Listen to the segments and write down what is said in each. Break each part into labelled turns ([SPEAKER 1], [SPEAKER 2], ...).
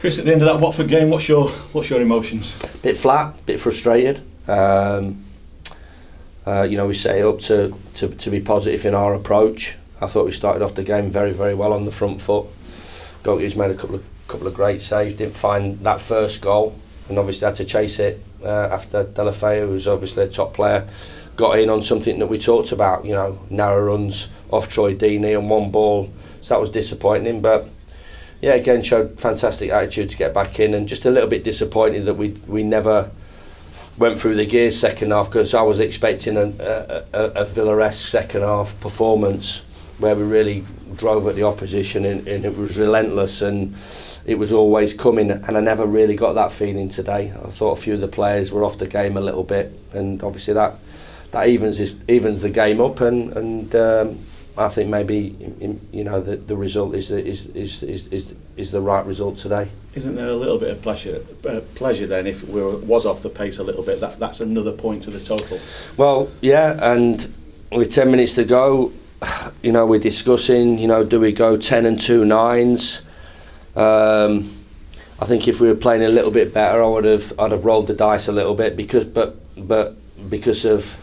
[SPEAKER 1] Chris, at the end of that Watford game, what's your emotions?
[SPEAKER 2] Bit flat, bit frustrated. We set it up to be positive in our approach. I thought we started off the game very, very well on the front foot. Goalkeeper's made a couple of great saves. Didn't find that first goal, and obviously had to chase it after Delafeu, who's obviously a top player, got in on something that we talked about. Narrow runs off Troy Deeney and one ball. So that was disappointing, but yeah, again showed fantastic attitude to get back in, and just a little bit disappointed that we never went through the gears second half, because I was expecting a Villa-esque second half performance where we really drove at the opposition, and it was relentless and it was always coming, and I never really got that feeling today. I thought a few of the players were off the game a little bit, and obviously that evens the game up, and I think maybe the result is the right result today.
[SPEAKER 1] Isn't there a little bit of pleasure then if it was off the pace a little bit? That's another point to the total.
[SPEAKER 2] Well, yeah, and with 10 minutes to go, we're discussing, do we go 10 and 2 9s? I think if we were playing a little bit better, I'd have rolled the dice a little bit, because of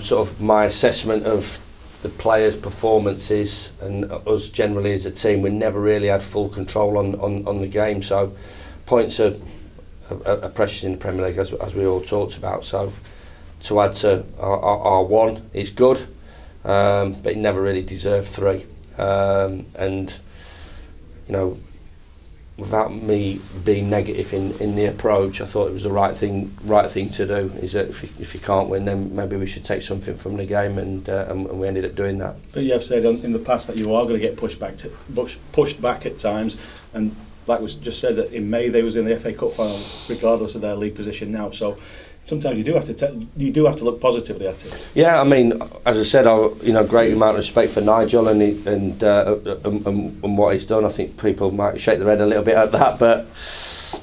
[SPEAKER 2] sort of my assessment of the players' performances and us generally as a team. We never really had full control on the game, so points are precious in the Premier League, as we all talked about. So to add to our one is good, but it never really deserved 3. And without me being negative in the approach, I thought it was the right thing to do. Is that if you can't win, then maybe we should take something from the game, and we ended up doing that.
[SPEAKER 1] But you have said in the past that you are going to get pushed back at times, and like was just said, that in May they was in the FA Cup final, regardless of their league position now. So sometimes you do have to look positively at it. Yeah,
[SPEAKER 2] I mean, as I said, great amount of respect for Nigel and what he's done. I think people might shake their head a little bit at that, but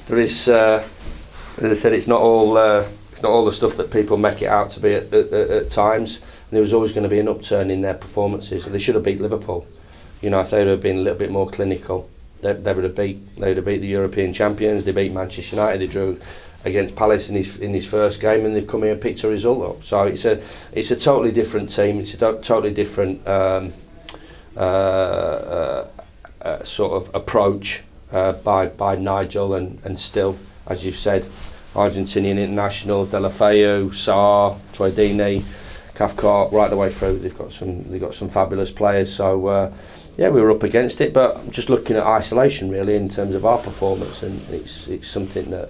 [SPEAKER 2] there is, as I said, it's not all the stuff that people make it out to be at times. And there was always going to be an upturn in their performances. They should have beat Liverpool. If they would have been a little bit more clinical, they would have beat the European champions. They beat Manchester United. They drew against Palace in his first game, and they've come here and picked a result up. So it's a totally different team. It's a totally different sort of approach by Nigel, and still, as you've said, Argentinian international, Delafeu, Sarr, Troy Deeney, Cathcart, right the way through. They've got some fabulous players. So we were up against it, but I'm just looking at isolation really in terms of our performance, and it's something that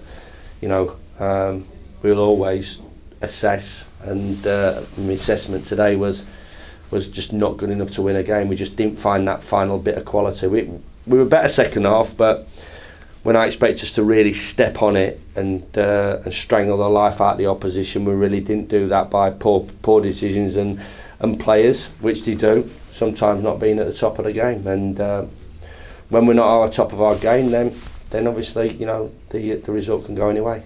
[SPEAKER 2] we'll always assess, and my assessment today was just not good enough to win a game. We just didn't find that final bit of quality. We were better second half, but when I expect us to really step on it and strangle the life out of the opposition, we really didn't do that by poor decisions and players, which they do, sometimes not being at the top of the game. And when we're not at the top of our game, then obviously, the result can go any way.